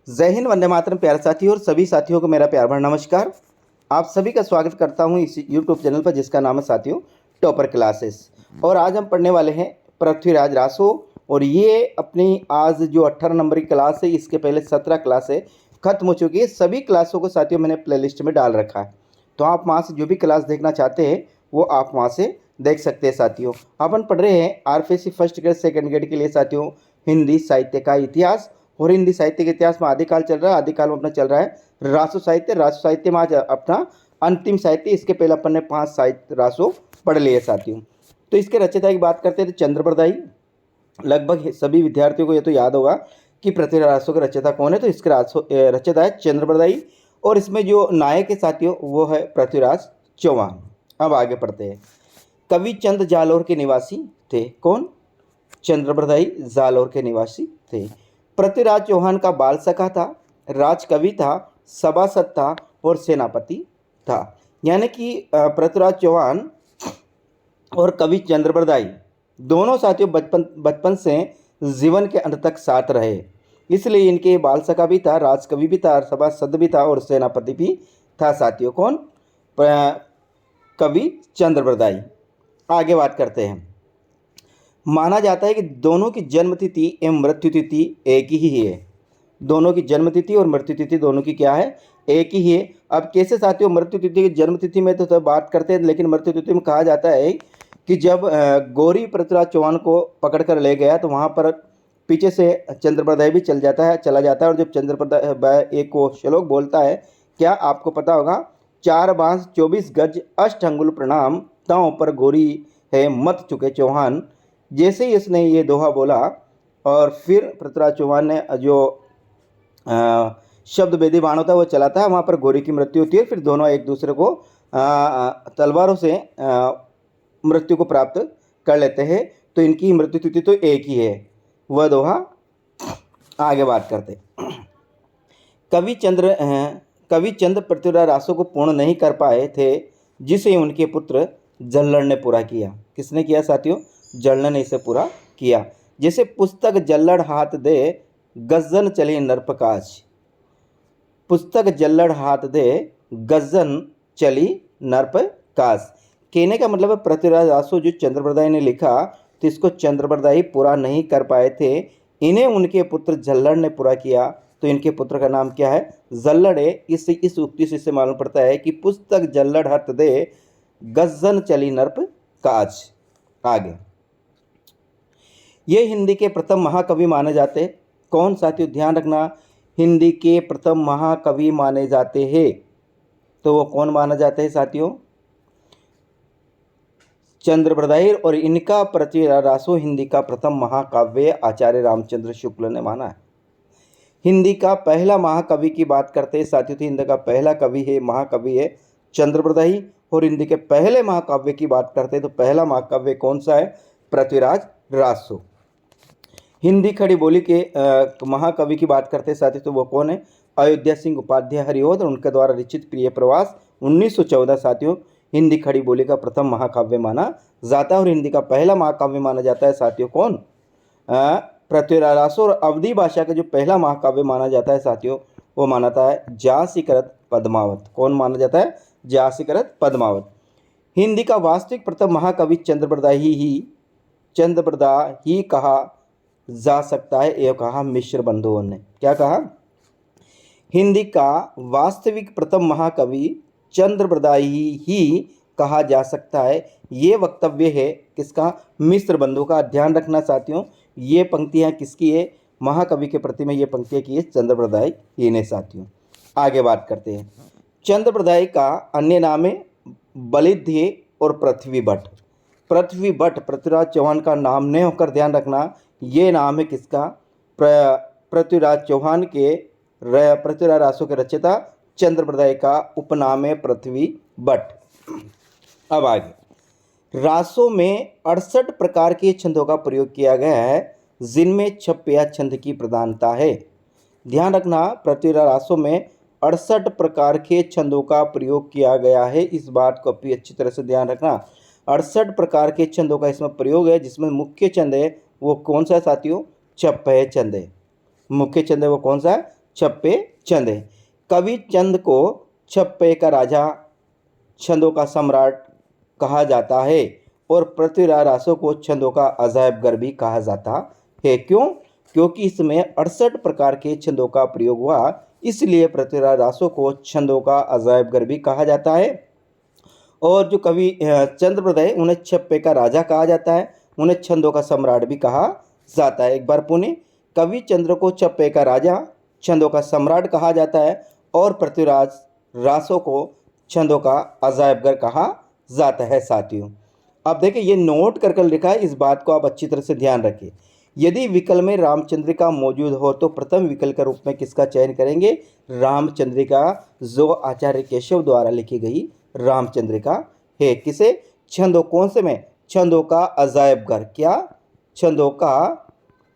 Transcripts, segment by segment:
जय हिंद, वंदे मातरम। प्यारे साथियों और सभी साथियों को मेरा प्यार भरा नमस्कार। आप सभी का स्वागत करता हूं इस यूट्यूब चैनल पर जिसका नाम है साथियों टॉपर क्लासेस। और आज हम पढ़ने वाले हैं पृथ्वीराज रासो। और ये अपनी आज जो 18 नंबर की क्लास है, इसके पहले 17 क्लास है खत्म हो चुकी है। सभी क्लासों को साथियों मैंने प्लेलिस्ट में डाल रखा है, तो आप वहाँ से जो भी क्लास देखना चाहते हैं वो आप वहाँ से देख सकते हैं। साथियों अपन पढ़ रहे हैं RPSC first grade second grade के लिए साथियों हिंदी साहित्य का इतिहास। और हिंदी साहित्य के इतिहास में आदिकाल चल रहा है। आदिकाल में अपना चल रहा है रासो साहित्य। रासो साहित्य में आज अपना अंतिम साहित्य। इसके पहले अपन ने 5 साहित्य रासो पढ़ लिए साथियों। तो इसके रचयिता की बात करते हैं तो चंद्रप्रदायी। लगभग सभी विद्यार्थियों को ये तो याद होगा कि पृथ्वीराज रासो के रचयिता कौन है। तो इसके रचयिता है चंद्रप्रदायी। और इसमें जो नायक है साथियों वो है पृथ्वीराज चौहान। अब आगे पढ़ते हैं। कवि चंद जालौर के निवासी थे। कौन? चंद्रप्रदायी जालौर के निवासी थे। पृथ्वीराज चौहान का बाल सखा था, राजकवि था, सभासद था और सेनापति था। यानी कि पृथ्वीराज चौहान और कवि चंद्रप्रदायी दोनों साथियों बचपन से जीवन के अंत तक साथ रहे। इसलिए इनके बाल सखा भी था, राजकवि भी था, सभासद भी था और सेनापति भी था साथियों। कौन? कवि चंद्रप्रदायी। आगे बात करते हैं। माना जाता है कि दोनों की जन्म तिथि एवं मृत्यु तिथि एक ही है। दोनों की जन्म तिथि और मृत्यु तिथि दोनों की क्या है? एक ही है। अब कैसे साथियों? मृत्यु तिथि की जन्म तिथि में तो बात करते हैं, लेकिन मृत्यु तिथि में कहा जाता है कि जब गौरी पृथ्वीराज चौहान को पकड़ कर ले गया तो वहाँ पर पीछे से चंद्रप्रदायी भी चला जाता है। और जब चंद्रप्रदायी एक को श्लोक बोलता है, क्या आपको पता होगा? 4 बांस 24 गज अष्ट अंगुल प्रणाम, तांव पर गोरी है मत चुके चौहान। जैसे ही इसने ये दोहा बोला और फिर पृथ्वीराज चौहान ने जो शब्द वेदी बाण होता है वो चलाता है, वहाँ पर गोरी की मृत्यु होती है। फिर दोनों एक दूसरे को तलवारों से मृत्यु को प्राप्त कर लेते हैं। तो इनकी मृत्यु तिथि तो एक ही है। वह दोहा आगे बात करते। कवि चंद पृथ्वीराज रासो को पूर्ण नहीं कर पाए थे, जिसे उनके पुत्र जल्लड़ ने पूरा किया। किसने किया साथियों? जल्लड़ ने इसे पूरा किया। जैसे पुस्तक जल्लड़ हाथ दे, गज्जन चली नरपकाज। पुस्तक जल्लड़ हाथ दे, गज्जन चली नरपकाज। कहने का मतलब है पृथ्वीराज रासो जो चंद्रप्रदायी ने लिखा तो इसको चंद्रप्रदायी पूरा नहीं कर पाए थे, इन्हें उनके पुत्र जल्लड़ ने पूरा किया। तो इनके पुत्र का नाम क्या है? जल्लड़ है। इस उक्ति से मालूम पड़ता है कि पुस्तक जल्लड़ हाथ दे, गज्जन चली नरपकाज। आगे, ये हिंदी के प्रथम महाकवि माने जाते। कौन साथियों? ध्यान रखना, हिंदी के प्रथम महाकवि माने जाते हैं। तो वो कौन माना जाते हैं साथियों? चंद्रप्रदायी। और इनका पृथ्वीराज रासो हिंदी का प्रथम महाकाव्य आचार्य रामचंद्र शुक्ल ने माना है। हिंदी का पहला महाकवि की बात करते हैं साथियों, तो हिंदी का पहला कवि है महाकवि है चंद्रप्रदायी। और हिंदी के पहले महाकाव्य की बात करते हैं तो पहला महाकाव्य कौन सा है? पृथ्वीराज रासो। हिंदी खड़ी बोली के महाकवि की बात करते हैं साथियों, तो वो कौन है? अयोध्या सिंह उपाध्याय हरिऔध। और उनके द्वारा रचित प्रिय प्रवास 1914 साथियों हिंदी खड़ी बोली का प्रथम महाकाव्य माना जाता है। और हिंदी का पहला महाकाव्य माना जाता है साथियों कौन? पृथ्वीराज रासो। और अवधी भाषा का जो पहला महाकाव्य माना जाता है साथियों वो मानाता है झांसीकृत पद्मावत। कौन माना जाता है? झांसीकृत पद्मावत। हिंदी का वास्तविक प्रथम महाकवि चंद्रप्रदायी कहा जा सकता है, यह कहा मिश्र बंधुओं ने। क्या कहा? हिंदी का वास्तविक प्रथम महाकवि चंद्रप्रदायी ही कहा जा सकता है, ये वक्तव्य है किसका? मिश्र बंधु का। ध्यान रखना साथियों, ये पंक्तियां किसकी है? महाकवि के प्रति में ये पंक्तियां की है चंद्रप्रदायी ने साथियों। आगे बात करते हैं। चंद्रप्रदायी का अन्य नाम है बलिध्य और पृथ्वी भट्ट। पृथ्वी भट्ट पृथ्वीराज चौहान का नाम नहीं होकर ध्यान रखना, ये नाम है किसका? पृथ्वीराज चौहान के पृथ्वीराज रासो के रचयिता चंद्रप्रदायी का उपनाम है पृथ्वी भट्ट। अब आगे, रासो में 68 प्रकार के छंदों का प्रयोग किया गया है, जिनमें छप्पया छंद की प्रधानता है। ध्यान रखना, पृथ्वीराज रासो में 68 प्रकार के छंदों का प्रयोग किया गया है। इस बात को भी अच्छी तरह से ध्यान रखना। 68 प्रकार के छंदों का इसमें प्रयोग है, जिसमें मुख्य छंद है वो कौन सा साथियों? छप्पय छंद है। मुख्य छंद है वो कौन सा है? छप्पे चंद है। कवि चंद को छप्पे का राजा, छंदों का सम्राट कहा जाता है और पृथ्वीराज रासो को छंदों का अजायबगर भी कहा जाता है। क्यों? क्योंकि इसमें 68 प्रकार के छंदों का प्रयोग हुआ, इसलिए पृथ्वीराज रासो को छंदों का अजायबगर भी कहा जाता है। और जो कवि चंद्रप्रद है उन्हें छप्पे का राजा कहा जाता है, उन्हें छंदों का सम्राट भी कहा जाता है। एक बार पुनः, कवि चंद्र को छप्पे का राजा, छंदों का सम्राट कहा जाता है और पृथ्वीराज रासो को छंदों का अजायबगर कहा जाता है। साथियों अब देखिए, ये नोट कर लिखा है, इस बात को आप अच्छी तरह से ध्यान रखें। यदि विकल्प में रामचंद्रिका मौजूद हो तो प्रथम विकल्प के रूप में किसका चयन करेंगे? रामचंद्रिका, जो आचार्य केशव द्वारा लिखी गई रामचंद्रिका है। किसे? छंदों, कौन से में? छंदों का अजायबगर। क्या? छंदों का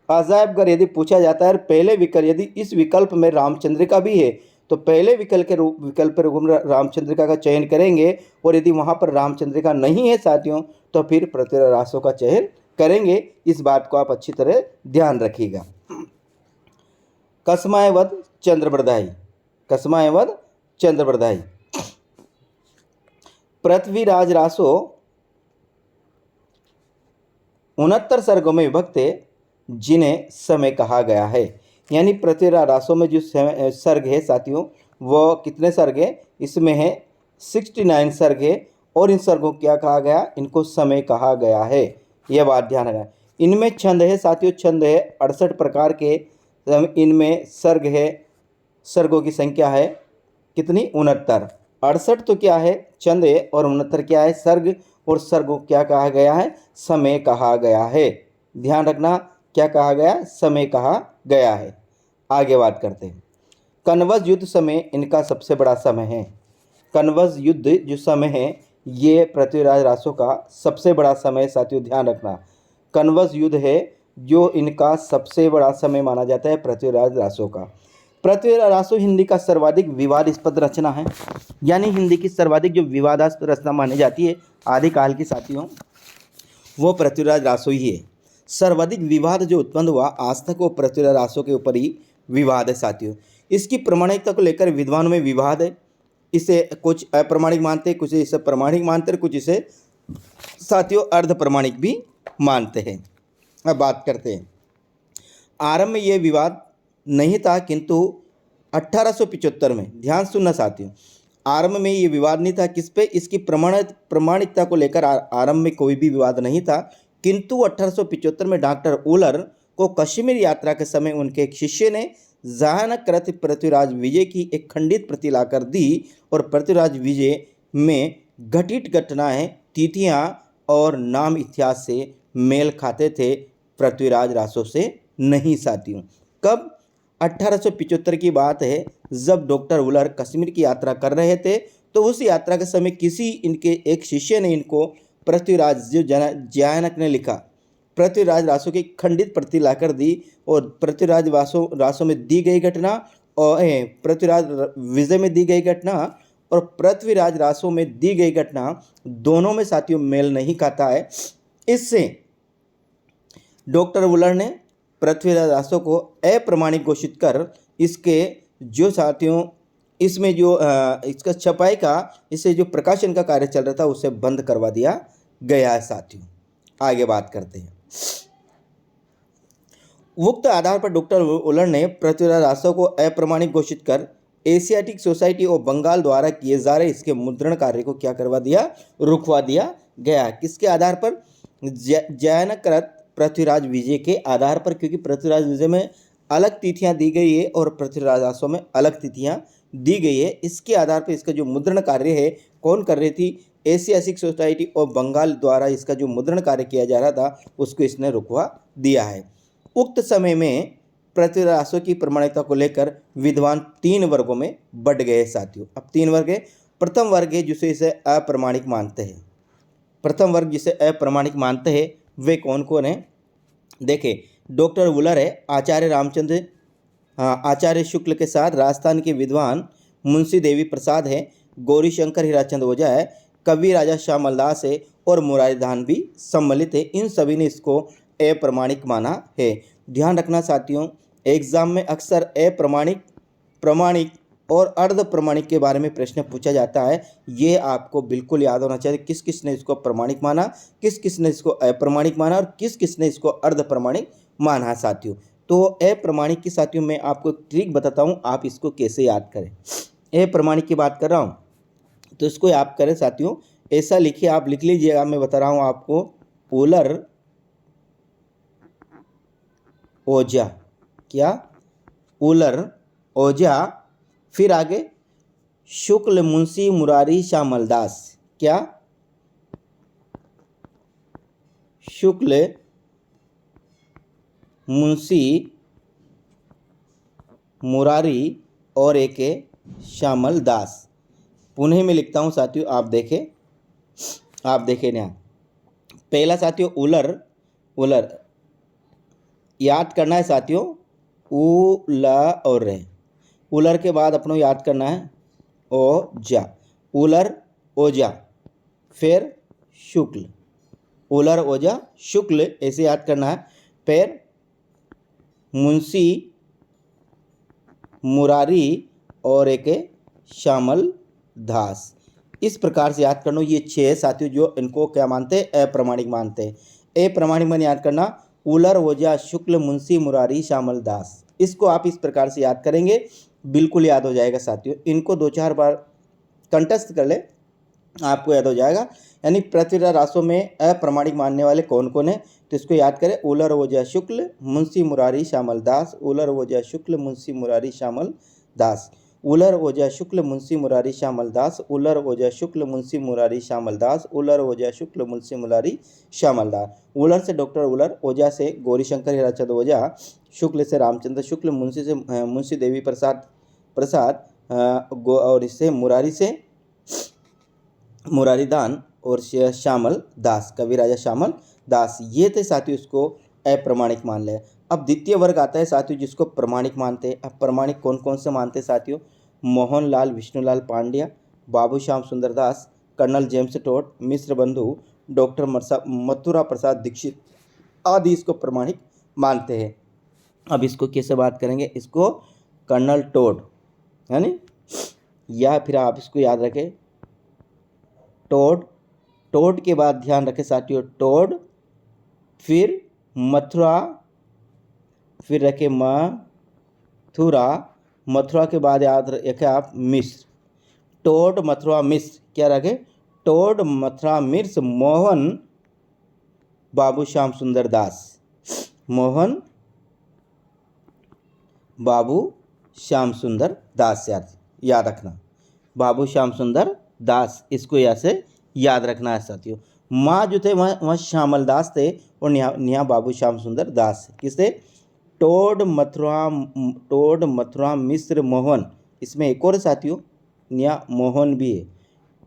अजायबगर यदि पूछा जाता है पहले विकल्प, यदि इस विकल्प में रामचंद्रिका भी है तो पहले विकल्प के रूप में रामचंद्रिका का चयन करेंगे, और यदि वहाँ पर रामचंद्रिका नहीं है साथियों तो फिर पृथ्वीराज रासो का चयन करेंगे। इस बात को आप अच्छी तरह ध्यान रखिएगा। कसमायवद चंद्रबरदाई, कसमायवद चंद्रबरदाई। पृथ्वीराज रासो 69 सर्गों में विभक्त है जिन्हें समय कहा गया है। यानी पृथ्वीराज रासो में जो सर्ग है साथियों, वो कितने सर्ग है? इसमें है 69 सर्ग है, और इन सर्गों को क्या कहा गया? इनको समय कहा गया है। यह बात ध्यान रखना। इनमें छंद है साथियों, छंद है 68 प्रकार के। इनमें सर्ग है, सर्गों की संख्या है कितनी? 69। 68 तो क्या है? छंद है, और 69 क्या है? सर्ग। और सर्ग को क्या कहा गया है? समय कहा गया है। ध्यान रखना, क्या कहा गया? समय कहा गया है। आगे बात करते हैं। कनवज युद्ध समय इनका सबसे बड़ा समय है। कनवज युद्ध जो समय है ये पृथ्वीराज रासो का सबसे बड़ा समय। साथियों ध्यान रखना, कनवज युद्ध है जो इनका सबसे बड़ा समय माना जाता है पृथ्वीराज रासो का। पृथ्वीराज रासो हिंदी का सर्वाधिक विवादास्पद रचना है, यानी हिंदी की सर्वाधिक जो विवादास्पद रचना मानी जाती है आदिकाल की साथियों, वो पृथ्वीराज रासो ही है। सर्वाधिक विवाद जो उत्पन्न हुआ आज तक वो पृथ्वीराज रासो के ऊपर ही विवाद है साथियों। इसकी प्रमाणिकता को लेकर विद्वानों में विवाद है। इसे कुछ अप्रमाणिक मानते हैं, कुछ इसे प्रमाणिक मानते हैं, कुछ इसे साथियों अर्ध प्रमाणिक भी मानते हैं। अब बात करते हैं, आरंभ में ये विवाद नहीं था, किंतु 1875 में, ध्यान सुनना साथियों, आरंभ में ये विवाद नहीं था। किस पे? इसकी प्रमाणिकता को लेकर आरंभ में कोई भी विवाद नहीं था, किंतु 1875 में डॉक्टर उलर को कश्मीर यात्रा के समय उनके एक शिष्य ने जहानकृत पृथ्वीराज विजय की एक खंडित प्रति लाकर दी, और पृथ्वीराज विजय में घटित घटनाएं, तिथियां और नाम इतिहास से मेल खाते थे, पृथ्वीराज रासो से नहीं साथियों। कब? 1875 की बात है, जब डॉक्टर उलर कश्मीर की यात्रा कर रहे थे, तो उस यात्रा के समय किसी इनके एक शिष्य ने इनको पृथ्वीराज जो जयानक ने लिखा पृथ्वीराज रासो की खंडित प्रति लाकर दी, और पृथ्वीराज रासो में दी गई घटना और पृथ्वीराज विजय में दी गई घटना और पृथ्वीराज रासो में दी गई घटना दोनों में साथियों मेल नहीं खाता है। इससे डॉक्टर वुलर ने पृथ्वीराज रासो को अप्रमाणिक घोषित कर इसके जो साथियों इसमें जो इसका छपाई का, इससे जो प्रकाशन का कार्य चल रहा था उसे बंद करवा दिया गया है साथियों। आगे बात करते हैं। उक्त आधार पर डॉक्टर वुलर ने पृथ्वीराज रासो को अप्रमाणिक घोषित कर एशियाटिक सोसाइटी और बंगाल द्वारा किए जा रहे इसके मुद्रण कार्य को क्या करवा दिया? रुकवा दिया गया। किसके आधार पर? जयानकृत पृथ्वीराज विजय के आधार पर, क्योंकि पृथ्वीराज विजय में अलग तिथियां दी गई है और पृथ्वीराज रासो में अलग तिथियां दी गई है। इसके आधार पर इसका जो मुद्रण कार्य है कौन कर रही थी? एशियाटिक सोसाइटी और बंगाल द्वारा इसका जो मुद्रण कार्य किया जा रहा था उसको इसने रुकवा दिया है। उक्त समय में पृथ्वीराज रासो की प्रमाणिकता को लेकर विद्वान 3 वर्गों में बढ़ गए साथियों। अब 3 वर्ग है। प्रथम वर्ग है जिसे इसे अप्रमाणिक मानते हैं। प्रथम वर्ग जिसे अप्रमाणिक मानते हैं वे कौन कौन है? देखें, डॉक्टर वुलर है, आचार्य रामचंद्र आचार्य शुक्ल के साथ राजस्थान के विद्वान मुंशी देवी प्रसाद है, गौरी शंकर हीराचंद ओझा है, कवि राजा श्यामल दास है और मुरारी धान भी सम्मिलित है। इन सभी ने इसको अप्रमाणिक माना है। ध्यान रखना साथियों, एग्जाम में अक्सर अप्रमाणिक प्रमाणिक और अर्ध प्रमाणिक के बारे में प्रश्न पूछा जाता है। ये आपको बिल्कुल याद होना चाहिए, किस किस ने इसको प्रमाणिक माना, किस किस ने इसको अप्रमाणिक माना और किस किस ने इसको अर्ध प्रमाणिक माना है साथियों। तो अप्रमाणिक की साथियों मैं आपको एक ट्रिक बताता हूँ, आप इसको कैसे याद करें। अप्रमाणिक की बात कर रहा हूँ तो इसको याद करें साथियों, ऐसा लिखिए, आप लिख लीजिएगा, मैं बता रहा हूँ आपको। उलर ओझा, क्या? उलर ओझा, फिर आगे शुक्ल मुंशी मुरारी श्यामलदास, क्या? शुक्ल मुंशी मुरारी और एक है श्यामल दास। पुनः मैं लिखता हूँ साथियों, आप देखें यहाँ। पहला साथियों उलर, उलर याद करना है साथियों, उ ल और रे। उलर के बाद अपनों याद करना है ओझा, उलर ओझा, फिर शुक्ल, उलर ओझा शुक्ल, ऐसे याद करना है। फिर मुंशी मुरारी और एक श्यामल दास। इस प्रकार से याद करना। ये 6 साथियों जो इनको क्या मानते हैं, अप्रमाणिक मानते हैं। अप्रमाणिक में याद करना उलर ओझा शुक्ल मुंशी मुरारी श्यामल दास। इसको आप इस प्रकार से याद करेंगे, बिल्कुल याद हो जाएगा साथियों। इनको 2-4 बार कंठस्थ कर ले, आपको याद हो जाएगा। यानी पृथ्वीराज रासो में अप्रमाणिक मानने वाले कौन कौन है, तो इसको याद करें। उलर ओझा शुक्ल मुंशी मुरारी श्यामल दास, उलर ओझा शुक्ल मुंशी मुरारी श्यामल दास, उलर ओझा शुक्ल मुंशी मुरारी श्यामल दास, उलर ओझा शुक्ल मुंशी मुरारी श्यामल दास, उलर ओझा शुक्ल मुंशी मुरारी श्यामल दास। उलर से डॉक्टर उलर, ओझा से गौरीशंकर हीराचंद ओझा, शुक्ल से रामचंद्र शुक्ल, मुंशी से मुंशी देवी प्रसाद और इससे मुरारी से मुरारीदान और श्यामल दास, कवि राजा श्यामल दास। ये थे साथियों, इसको अप्रमाणिक मान ले। अब द्वितीय वर्ग आता है साथियों जिसको प्रमाणिक मानते हैं। अब प्रमाणिक कौन कौन से मानते हैं साथियों? मोहनलाल विष्णुलाल पांड्या, बाबू श्याम सुंदर दास, कर्नल जेम्स टोड, मिश्र बंधु, डॉक्टर मथुरा प्रसाद दीक्षित आदि इसको प्रमाणिक मानते हैं। अब इसको कैसे बात करेंगे? इसको कर्नल टोड है नी, या फिर आप इसको याद रखें टोड, टोड के बाद ध्यान रखें साथियों टोड, फिर मथुरा, फिर रखें मथुरा, मथुरा के बाद याद रखें आप मिस्र, टोड मथुरा मिस्र, क्या रखें? टोड मथुरा मिस्र मोहन बाबू श्याम सुंदर दास, मोहन बाबू श्याम सुंदर दास, याद रखना, बाबू श्याम सुंदर दास, इसको ऐसे याद रखना है साथियों। माँ जो थे वह श्यामल दास थे और निया बाबू श्याम सुंदर दास। किससे? टोड मथुरा मिस्र मोहन, इसमें एक और साथियों निया मोहन भी है।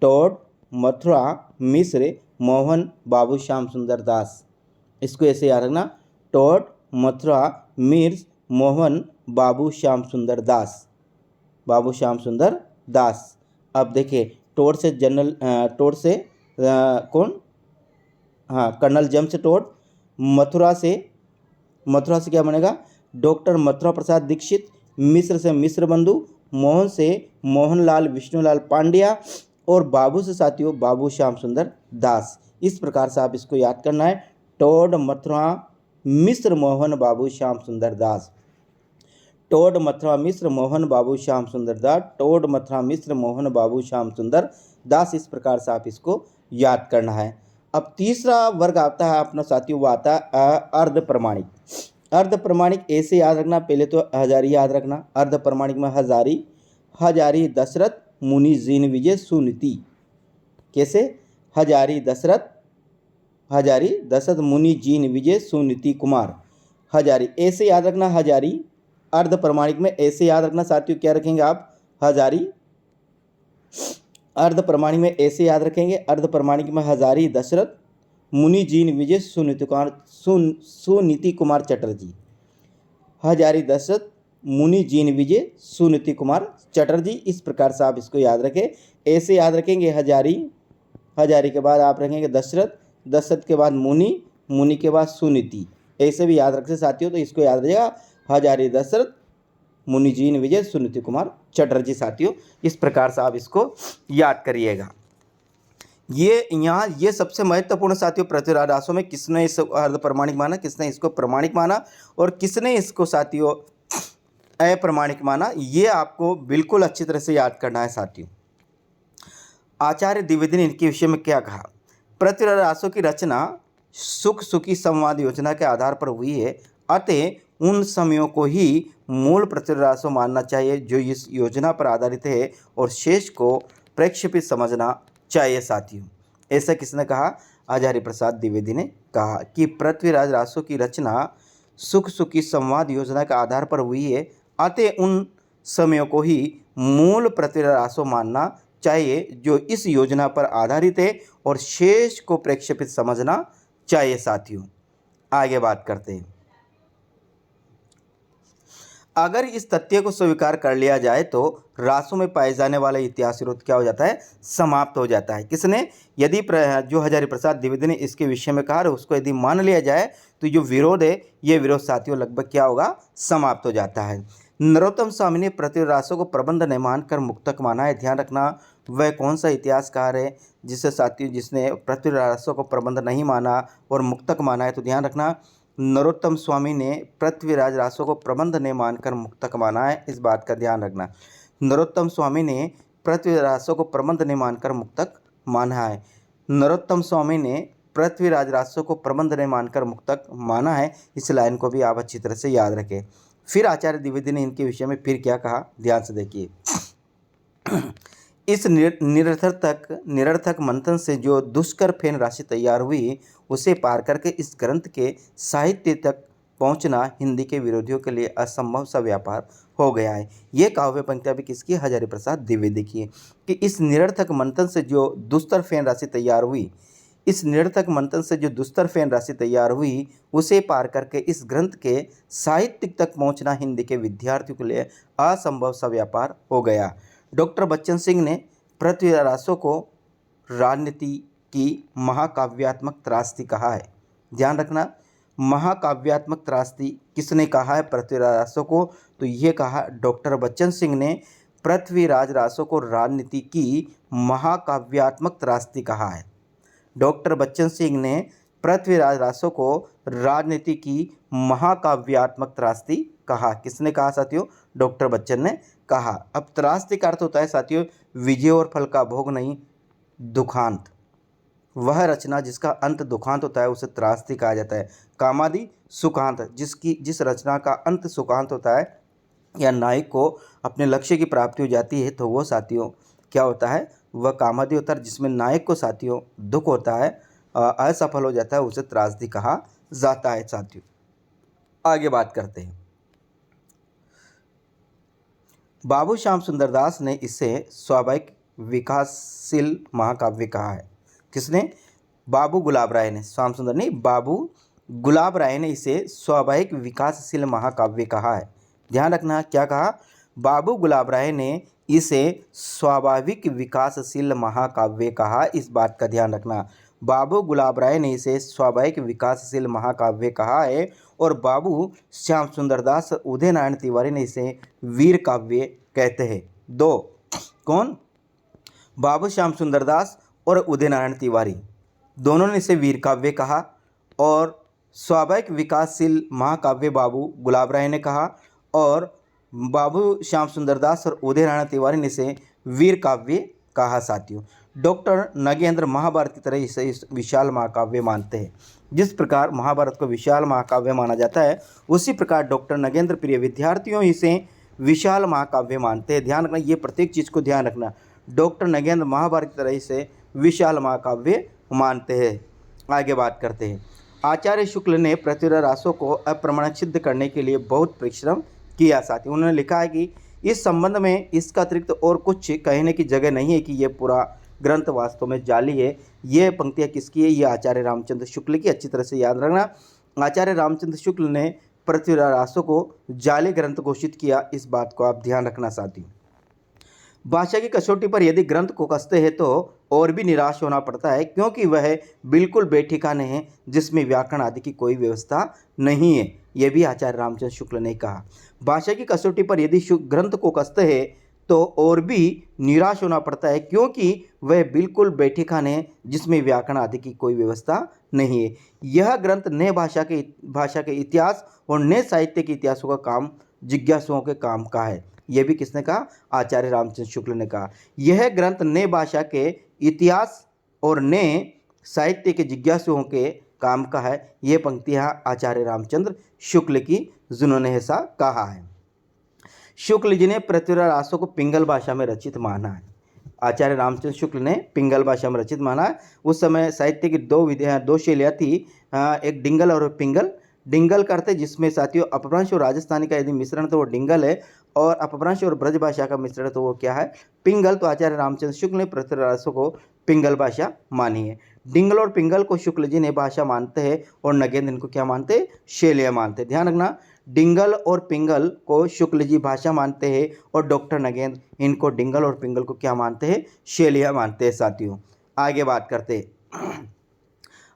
टोड मथुरा मिस्र मोहन बाबू श्याम सुंदर दास, इसको ऐसे याद रखना, टोड मथुरा मिर्स मोहन बाबू श्याम सुंदर दास, बाबू श्याम सुंदर दास। अब देखिए टोड से जनरल टोड से कौन? हाँ, कर्नल जेम्स टोड। मथुरा से क्या बनेगा? डॉक्टर मथुरा प्रसाद दीक्षित। मिस्र से मिश्र बंधु, मोहन से मोहनलाल विष्णुलाल पांड्या और बाबू से साथियों बाबू श्याम सुंदर दास। इस प्रकार से आप इसको याद करना है, टोड मथुरा मिस्र मोहन बाबू श्याम सुंदर दास, टोड मथुरा मिस्र मोहन बाबू श्याम सुंदर दास, टोड मथुरा मिस्र मोहन बाबू श्याम सुंदर दास। इस प्रकार से आप इसको याद करना है। अब तीसरा वर्ग आता है अपना साथियों, वो आता है अर्ध प्रमाणिक। अर्ध प्रमाणिक ऐसे याद रखना, पहले तो हजारी याद रखना। अर्ध प्रमाणिक में हजारी दशरथ मुनि जीन विजय सुनीति। कैसे? हजारी दशरथ मुनि जीन विजय सुनीति कुमार, हजारी ऐसे याद रखना। हजारी अर्ध प्रमाणिक में ऐसे याद रखना साथियों, क्या रखेंगे आप? हजारी अर्ध प्रमाणिक में ऐसे याद रखेंगे, अर्ध प्रमाणिक में हजारी दशरथ मुनि जीन विजय सुनीति कुमार चटर्जी, हजारी दशरथ मुनि जीन विजय सुनीति कुमार चटर्जी। इस प्रकार से आप इसको याद रखें, ऐसे याद रखेंगे। हजारी के बाद आप रखेंगे दशरथ के बाद मुनि के बाद सुनीति, ऐसे भी याद रखें साथियों। तो इसको याद रखिएगा, हजारी दशरथ मुनिजीन विजय, सुनीति कुमार चटर्जी। साथियों इस प्रकार से आप इसको याद करिएगा। ये यहाँ ये सबसे महत्वपूर्ण साथियों पृथ्वीराज रासो में किसने इस अर्ध प्रमाणिक माना, किसने इसको प्रमाणिक माना और किसने इसको साथियों अप्रमाणिक माना, ये आपको बिल्कुल अच्छी तरह से याद करना है साथियों। आचार्य द्विवेदी ने इनके विषय में क्या कहा? पृथ्वीराज रासो की रचना सुख सुखी संवाद योजना के आधार पर हुई है, अतः उन समयों को ही मूल पृथ्वीराज रासो मानना चाहिए जो इस योजना पर आधारित है और शेष को प्रक्षेपित समझना चाहिए साथियों। ऐसा किसने कहा? आचार्य प्रसाद द्विवेदी ने कहा कि पृथ्वीराज रासो की रचना सुख सुखी संवाद योजना के आधार पर हुई है, अतः उन समयों को ही मूल पृथ्वीराज रासो मानना चाहिए जो इस योजना पर आधारित है और शेष को प्रक्षेपित समझना चाहिए साथियों। आगे बात करते हैं। अगर इस तथ्य को स्वीकार कर लिया जाए तो रासो में पाए जाने वाला इतिहास विरोध क्या हो जाता है? समाप्त हो जाता है। किसने? यदि जो आचार्य प्रसाद द्विवेदी ने इसके विषय में कहा उसको यदि मान लिया जाए तो जो विरोध है ये विरोध साथियों लगभग क्या होगा? समाप्त हो जाता है। नरोत्तम स्वामी ने पृथ्वीराज रासो को प्रबंध नहीं मानकर मुक्तक माना है। ध्यान रखना वह कौन सा इतिहासकार है जिससे साथियों जिसने पृथ्वीराज रासो को प्रबंध नहीं माना और मुक्तक माना है? तो ध्यान रखना नरोत्तम स्वामी ने पृथ्वीराज रासो को प्रबंध नहीं मानकर मुक्तक माना है। इस बात का ध्यान रखना। नरोत्तम स्वामी ने पृथ्वीराज रासो को प्रबंध नहीं मानकर मुक्तक माना है। नरोत्तम स्वामी ने पृथ्वीराज रासो को प्रबंध नहीं मानकर मुक्तक माना है। इस लाइन को भी आप अच्छी तरह से याद रखें। फिर आचार्य द्विवेदी ने इनके विषय में फिर क्या कहा? ध्यान से देखिए। इस निरर्थक मंथन से जो दुष्कर फेन राशि तैयार हुई उसे पार करके इस ग्रंथ के साहित्य तक पहुंचना हिंदी के विरोधियों के लिए असंभव सा व्यापार हो गया है। ये काव्य पंक्तियां भी किसकी? आचार्य प्रसाद द्विवेदी की है कि इस निरर्थक मंथन से जो दुस्तर फेन राशि तैयार हुई, इस निरर्थक मंथन से जो दुस्तर फेन राशि तैयार हुई उसे पार करके इस ग्रंथ के साहित्य तक पहुंचना हिंदी के विद्यार्थियों के लिए असंभव सा व्यापार हो गया। डॉक्टर बच्चन सिंह ने पृथ्वीराज रासो को राजनीति की महाकाव्यात्मक त्रासदी कहा है। ध्यान रखना महाकाव्यात्मक त्रासदी किसने कहा है पृथ्वीराज रासो को? तो ये कहा डॉक्टर बच्चन सिंह ने पृथ्वीराज रासो को राजनीति की महाकाव्यात्मक त्रासदी कहा है। डॉक्टर बच्चन सिंह ने पृथ्वीराज रासो को राजनीति की महाकाव्यात्मक त्रासदी कहा। किसने कहा साथियों? डॉक्टर बच्चन ने कहा। अब त्रासदी का अर्थ होता है साथियों विजय और फल का भोग नहीं, दुखांत। वह रचना जिसका अंत दुखांत होता है उसे त्रासदी कहा जाता है। कामादि सुखांत, जिस रचना का अंत सुखांत होता है या नायक को अपने लक्ष्य की प्राप्ति हो जाती है तो वो साथियों क्या होता है? वह कामादि होता है। जिसमें नायक को साथियों दुख होता है, असफल हो जाता है, उसे त्रासदी कहा जाता है साथियों। आगे बात करते हैं। बाबू श्याम सुंदर दास ने इसे स्वाभाविक विकासशील महाकाव्य कहा है। किसने? बाबू गुलाब राय ने। श्याम सुंदर नहीं, बाबू गुलाब राय ने इसे स्वाभाविक विकासशील महाकाव्य कहा है। ध्यान रखना क्या कहा? बाबू गुलाब राय ने इसे स्वाभाविक विकासशील महाकाव्य कहा। इस बात का ध्यान रखना। बाबू गुलाब राय ने इसे स्वाभाविक विकासशील महाकाव्य कहा है और बाबू श्याम सुंदर दास और उदय नारायण तिवारी ने इसे वीर काव्य कहते हैं। दो कौन? बाबू श्याम सुंदर दास और उदय नारायण तिवारी दोनों ने इसे वीर काव्य कहा और स्वाभाविक विकासशील महाकाव्य बाबू गुलाब राय ने कहा और बाबू श्याम सुंदर दास और उदय नारायण तिवारी ने इसे वीर काव्य कहा साथियों। डॉक्टर नगेंद्र महाभारत की तरह इसे विशाल महाकाव्य मानते हैं। जिस प्रकार महाभारत को विशाल महाकाव्य माना जाता है उसी प्रकार डॉक्टर नगेंद्र प्रिय विद्यार्थियों इसे विशाल महाकाव्य मानते हैं। ध्यान रखना, ये प्रत्येक चीज़ को ध्यान रखना। डॉक्टर नगेंद्र महाभारत की तरह इसे विशाल महाकाव्य मानते हैं। आगे बात करते हैं। आचार्य शुक्ल ने पृथ्वीराज रासो को अप्रमाणिक सिद्ध करने के लिए बहुत परिश्रम किया साथी। उन्होंने लिखा है कि इस संबंध में इसका अतिरिक्त और कुछ कहने की जगह नहीं है कि यह पूरा ग्रंथ वास्तव में जाली है। ये पंक्तियाँ किसकी है? ये आचार्य रामचंद्र शुक्ल की। अच्छी तरह से याद रखना। आचार्य रामचंद्र शुक्ल ने पृथ्वीराज रासो को जाली ग्रंथ घोषित किया। इस बात को आप ध्यान रखना साथी। भाषा की कसौटी पर यदि ग्रंथ को कसते हैं तो और भी निराश होना पड़ता है, क्योंकि वह बिल्कुल बेठिकाने हैं, जिसमें व्याकरण आदि की कोई व्यवस्था नहीं है। यह भी आचार्य रामचंद्र शुक्ल ने कहा। भाषा की कसौटी पर यदि ग्रंथ को कसते हैं तो और भी निराश होना पड़ता है, क्योंकि वह बिल्कुल बेठिकाने हैं, जिसमें व्याकरण आदि की कोई व्यवस्था नहीं है। यह ग्रंथ नए भाषा के इतिहास और नए साहित्य के इतिहासों का काम जिज्ञासुओं के काम का है। यह भी किसने कहा? आचार्य रामचंद्र शुक्ल ने कहा। यह ग्रंथ नए भाषा के इतिहास और नए साहित्य के जिज्ञासुओं के काम का है। ये पंक्तियाँ आचार्य रामचंद्र शुक्ल की, जिन्होंने ऐसा कहा है। शुक्ल जी ने पृथ्वीराज रासो को पिंगल भाषा में रचित माना है। आचार्य रामचंद्र शुक्ल ने पिंगल भाषा में रचित माना है। उस समय साहित्य की दो शैलियाँ थी, एक डिंगल और पिंगल। डिंगल करते जिसमें साथियों अपभ्रंश और राजस्थानी का यदि मिश्रण तो वो डिंगल है, और अपभ्रंश और ब्रज भाषा का मिश्रण तो वो क्या है? पिंगल। तो आचार्य रामचंद्र शुक्ल ने पृथ्वीराज रासो को पिंगल भाषा मानी है। डिंगल और पिंगल को शुक्ल जी ने भाषा मानते हैं और नगेंद्र इनको क्या मानते हैं? शैलियाँ मानते हैं। ध्यान रखना, डिंगल और पिंगल को शुक्ल जी भाषा मानते हैं और डॉक्टर नगेंद्र इनको डिंगल और पिंगल को क्या मानते हैं? शैलियाँ मानते हैं। साथियों आगे बात करते हैं।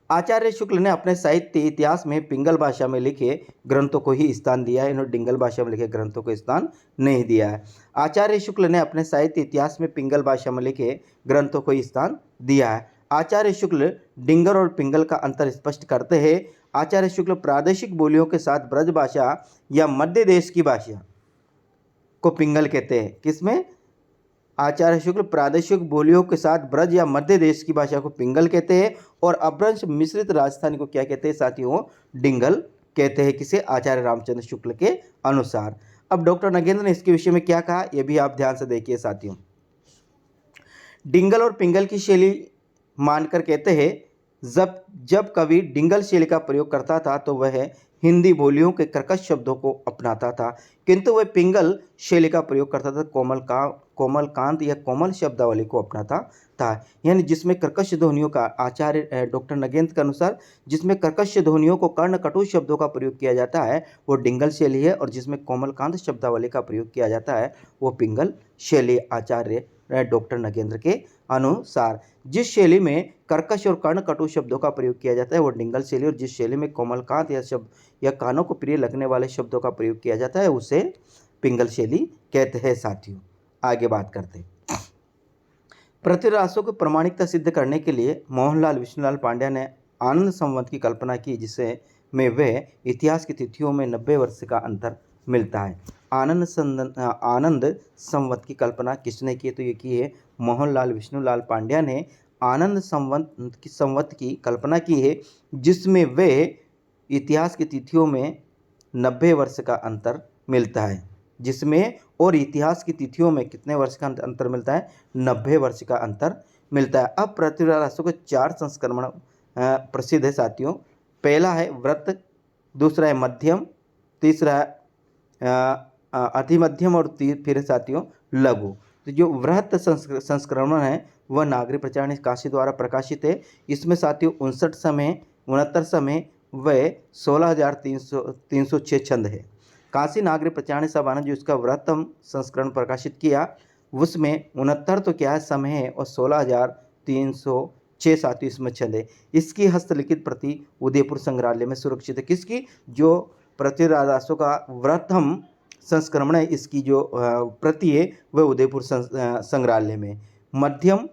आचार्य शुक्ल ने अपने साहित्य इतिहास में पिंगल भाषा में लिखे ग्रंथों को ही स्थान दिया है, इन्होंने डिंगल भाषा में लिखे ग्रंथों को स्थान नहीं दिया है। आचार्य शुक्ल ने अपने साहित्य इतिहास में पिंगल भाषा में लिखे ग्रंथों को ही स्थान दिया है। आचार्य शुक्ल डिंगल और पिंगल का अंतर स्पष्ट करते हैं। आचार्य शुक्ल प्रादेशिक बोलियों के साथ ब्रज भाषा या मध्य देश की भाषा को पिंगल कहते हैं। किसमें? आचार्य शुक्ल प्रादेशिक बोलियों के साथ ब्रज या मध्य देश की भाषा को पिंगल कहते हैं, और अपभ्रंश मिश्रित राजस्थानी को क्या कहते हैं साथियों? डिंगल कहते हैं। किसे? आचार्य रामचंद्र शुक्ल के अनुसार। अब डॉक्टर नगेंद्र ने इसके विषय में क्या कहा, यह भी आप ध्यान से देखिए साथियों। डिंगल और पिंगल की शैली मानकर कहते हैं, जब कवि डिंगल शैली का प्रयोग करता था तो वह हिंदी बोलियों के कर्कश शब्दों को अपनाता था, किंतु वह पिंगल शैली का प्रयोग करता था कोमलकांत या कोमल शब्दावली को अपनाता था। यानी जिसमें कर्कश ध्वनियों का, आचार्य डॉक्टर नगेंद्र के अनुसार, जिसमें कर्कश ध्वनियों को कर्ण कटु शब्दों का प्रयोग किया जाता है वो डिंगल शैली है, और जिसमें कोमलकांत शब्दावली का प्रयोग किया जाता है वो पिंगल शैली। आचार्य डॉक्टर नगेंद्र के अनुसार जिस शैली में कर्कश और कर्ण कटु शब्दों का प्रयोग किया जाता है वो डिंगल शैली, और जिस शैली में कोमलकांत या शब्द या कानों को प्रिय लगने वाले शब्दों का प्रयोग किया जाता है उसे पिंगल शैली कहते हैं। साथियों आगे बात करते हैं। पृथ्वीराज रासो को प्रामाणिकता सिद्ध करने के लिए मोहनलाल विष्णुलाल पांड्या ने आनंद संवत की कल्पना की, जिसे में वह इतिहास की तिथियों में 90 वर्ष का अंतर मिलता है। आनंद संवत की कल्पना किसने की? तो ये की है मोहनलाल विष्णुलाल पांड्या ने आनंद संवत की कल्पना की है, जिसमें वह इतिहास की तिथियों में 90 वर्ष का अंतर मिलता है। जिसमें और इतिहास की तिथियों में कितने वर्ष का अंतर मिलता है? 90 वर्ष का अंतर मिलता है। अब पृथ्वीराज रासो के 4 संस्करण प्रसिद्ध है साथियों। पहला है व्रत, दूसरा है मध्यम, तीसरा है अतिमध्यम, और फिर साथियों लघु। तो जो वृहत संस्करण है वह नागरी प्रचारणी काशी द्वारा प्रकाशित है। इसमें साथियों 69 समय व 16,306 छंद है। काशी नागरी प्रचारणी सभा ने जो इसका वृहत्तम संस्करण प्रकाशित किया उसमें 69 तो क्या है समय है, और 16,306 साथियों इसमें छंद है। इसकी हस्तलिखित प्रति उदयपुर संग्रहालय में सुरक्षित है। किसकी? जो पृथ्वीराज रासो का वृहत्तम संस्करण है, इसकी जो प्रति है वह उदयपुर संग्रहालय में। मध्यम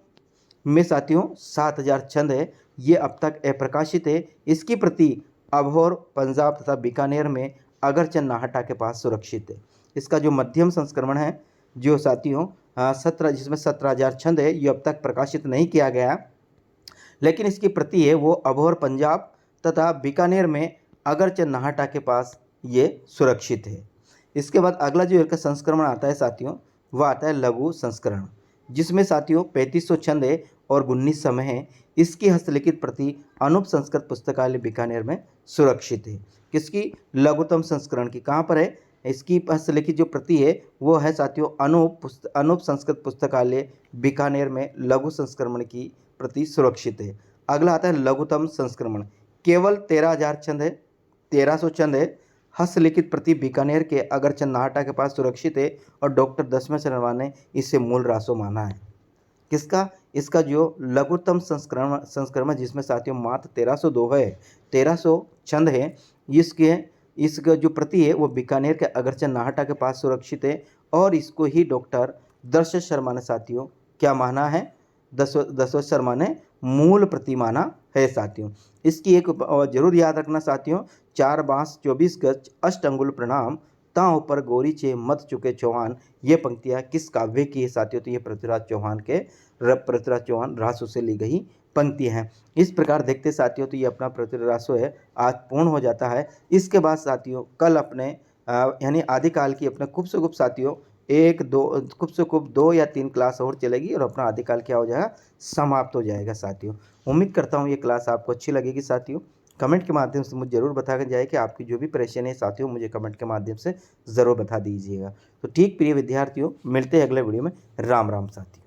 में साथियों 7,000 छंद है, ये अब तक अप्रकाशित है। इसकी प्रति अबोहर पंजाब तथा बीकानेर में अगरचंद नाहटा के पास सुरक्षित है। इसका जो मध्यम संस्करण है जो साथियों 17 जिसमें 17,000 छंद है, ये अब तक प्रकाशित नहीं किया गया, लेकिन इसकी प्रति है वो अबोहर पंजाब तथा बीकानेर में अगरचंद नाहटा के पास ये सुरक्षित है। इसके बाद अगला जो इसका संस्करण आता है साथियों वह आता है लघु संस्करण, जिसमें साथियों 3500 छंद है और 19 समय है। इसकी हस्तलिखित प्रति अनूप संस्कृत पुस्तकालय बीकानेर में सुरक्षित है। किसकी? लघुतम संस्करण की। कहाँ पर है? इसकी हस्तलिखित जो प्रति है वो है साथियों अनूप संस्कृत पुस्तकालय बीकानेर में लघु संस्करण की प्रति सुरक्षित है। अगला आता है लघुतम संस्करण, केवल 13,000 छंद है, 1300 छंद है। हस्तलिखित प्रति बीकानेर के अगरचंद नाहटा के पास सुरक्षित है, और डॉक्टर दशमेश नरवाल ने इसे मूल रासो माना है। किसका? इसका जो लघुत्तम संस्करण जिसमें साथियों मात्र 1302 है, 1300 छंद है। इसके इसका जो प्रति है वो बीकानेर के अगरचा नाहटा के पास सुरक्षित है और इसको ही डॉक्टर दशरथ शर्मा ने साथियों क्या माना है? दशरथ शर्मा ने मूल प्रति माना है साथियों। इसकी एक जरूर याद रखना साथियों, 4 बांस 24 गज अष्ट अंगुल प्रणाम तांव पर गोरी चे मत चुके चौहान, ये पंक्तियां किस काव्य की है साथियों? तो ये पृथ्वीराज चौहान रासो से ली गई पंक्तियां हैं। इस प्रकार देखते साथियों तो ये अपना पृथ्वीराज रासो है आज पूर्ण हो जाता है। इसके बाद साथियों कल अपने यानी आदिकाल की अपने खूब से खूब साथियों एक दो खूब से खूब 2 या 3 क्लास और चलेगी और अपना आदिकाल क्या हो जाएगा? समाप्त हो जाएगा साथियों। उम्मीद करता हूँ ये क्लास आपको अच्छी लगेगी साथियों। कमेंट के माध्यम से मुझे ज़रूर बताया जाए कि आपकी जो भी परेशानी है साथियों मुझे कमेंट के माध्यम से ज़रूर बता दीजिएगा। तो ठीक प्रिय विद्यार्थियों, मिलते हैं अगले वीडियो में। राम राम साथियों।